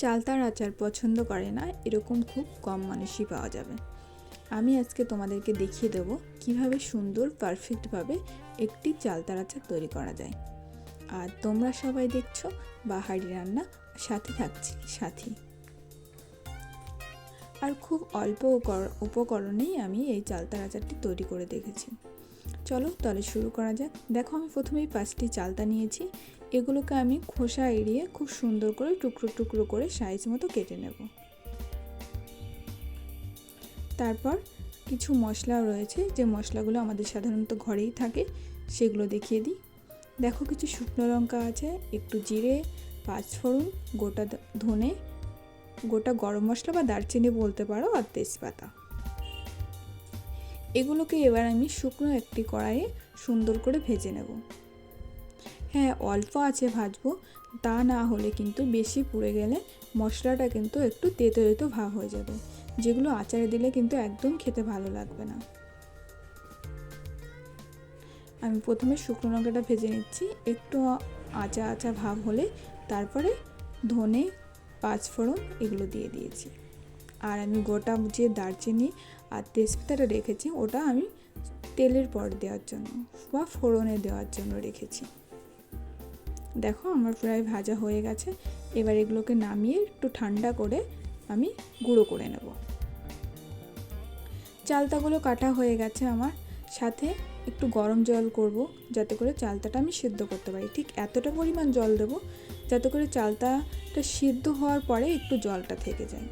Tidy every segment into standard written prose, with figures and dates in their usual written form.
চালতার আচার পছন্দ করে না এরকম খুব কম মানুষই পাওয়া যাবে। আমি আজকে তোমাদেরকে দেখিয়ে দেবো কিভাবে সুন্দর পারফেক্টভাবে একটি চালতার আচার তৈরি করা যায়। আর তোমরা সবাই দেখছো বাহারি রান্না, সাথে থাকছি সাথী। আর খুব অল্প উপকরণেই আমি এই চালতার আচারটি তৈরি করে দেখেছি। চলো তাহলে শুরু করা যাক। দেখো, আমি প্রথমেই 5টি চালতা নিয়েছি। এগুলোকে আমি খোসা এড়িয়ে খুব সুন্দর করে টুকরো টুকরো করে সাইজ মতো কেটে নেব। তারপর কিছু মশলাও রয়েছে, যে মশলাগুলো আমাদের সাধারণত ঘরেই থাকে সেগুলো দেখিয়ে দিই। দেখো, কিছু শুকনো লঙ্কা আছে, একটু জিরে, 5 ফোড়ন, গোটা ধনে, গোটা গরম মশলা বা দারচিনি বলতে পারো, আর তেজপাতা। এগুলোকে এবার আমি শুকনো একটি কড়াইয়ে সুন্দর করে ভেজে নেব। হ্যাঁ, অল্প আছে ভাজবো, তা না হলে কিন্তু বেশি পুড়ে গেলে মশলাটা কিন্তু একটু তেতো তেতো ভাব হয়ে যাবে, যেগুলো আচারে দিলে কিন্তু একদম খেতে ভালো লাগবে না। আমি প্রথমে শুকনো লঙ্কাটা ভেজে নিচ্ছি, একটু আচা আচা ভাব হলে তারপরে ধনে, 5 ফোড়ন এগুলো দিয়ে দিয়েছি। আর আমি গোটা যে দারচিনি আর তেজপাতাটা রেখেছি ওটা আমি তেলের পর দেওয়ার জন্য বা ফোড়নে দেওয়ার জন্য রেখেছি। দেখো, আমার প্রায় ভাজা হয়ে গেছে। এবার এগুলোকে নামিয়ে একটু ঠান্ডা করে আমি গুঁড়ো করে নেব। চালতাগুলো কাটা হয়ে গেছে আমার, সাথে একটু গরম জল করব যাতে করে চালতাটা আমি সিদ্ধ করতে পারি। ঠিক এতটা পরিমাণ জল দেব যাতে করে চালতাটা সিদ্ধ হওয়ার পরে একটু জলটা থেকে যায়।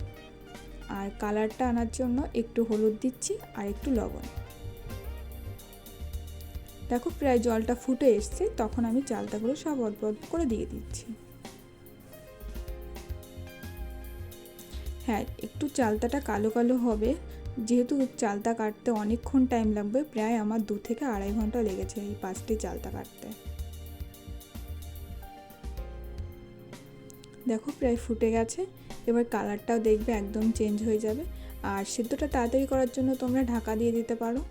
আর কালারটা আনার জন্য একটু হলুদ দিচ্ছি আর একটু লবণ। দেখো, প্রায় জলটা ফুটে এসছে, তখন আমি চালতাগুলো সব অল্প অল্প করে দিয়ে দিচ্ছি। হ্যাঁ, একটু চালতাটা কালো কালো হবে, যেহেতু চালতা কাটতে অনেকক্ষণ টাইম লাগবে, প্রায় আমার 2 থেকে আড়াই ঘন্টা লেগেছে এই 5টি চালতা কাটতে। দেখো, প্রায় ফুটে গেছে। এবার কালারটাও দেখবে একদম চেঞ্জ হয়ে যাবে। আর সিদ্ধটা তাড়াতাড়ি করার জন্য তোমরা ঢাকা দিয়ে দিতে পারো,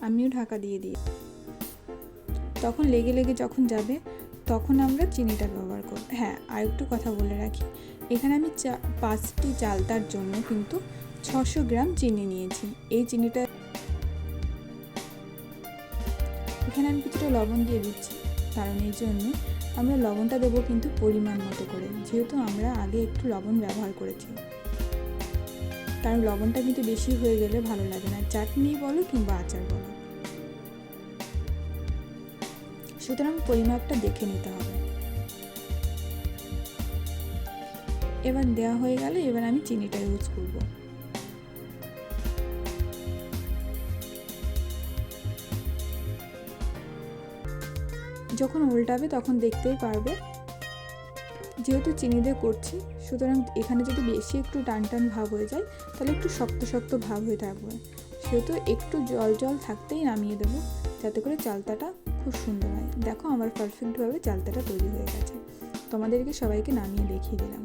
আমিও ঢাকা দিয়ে দিই। তখন লেগে লেগে যখন যাবে তখন আমরা চিনিটা ব্যবহার করব। হ্যাঁ, আর একটু কথা বলে রাখি, এখানে আমি 5টি চালতার জন্য কিন্তু 600 গ্রাম চিনি নিয়েছি। এই চিনিটা এখানে আমি কিছুটা লবণ দিয়ে দিচ্ছি, কারণ এই জন্য আমরা লবণটা দেবো কিন্তু পরিমাণ মতো করে, যেহেতু আমরা আগে একটু লবণ ব্যবহার করেছি। কারণ লবণটা কিন্তু বেশি হয়ে গেলে ভালো লাগে না, চাটনি বলো কিংবা আচার বলো। সুতরাং পরিমাপটা দেখে নিতে হবে। এবার দেওয়া হয়ে গেলে এবার আমি চিনিটা ইউজ করব। যখন উল্টাবে তখন দেখতেই পারবে, যেহেতু চিনি দিয়ে করছি, সুতরাং এখানে যদি বেশি একটু টান টান ভাব হয়ে যায় তাহলে একটু শক্ত শক্ত ভাব হয়ে থাকবে, সেহেতু একটু জল জল থাকতেই নামিয়ে দেবো যাতে করে চালতাটা খুব সুন্দর হয়। দেখো, আমার পারফেক্টভাবে চালতাটা তৈরি হয়ে গেছে। তোমাদেরকে সবাইকে নামিয়ে দেখিয়ে দিলাম।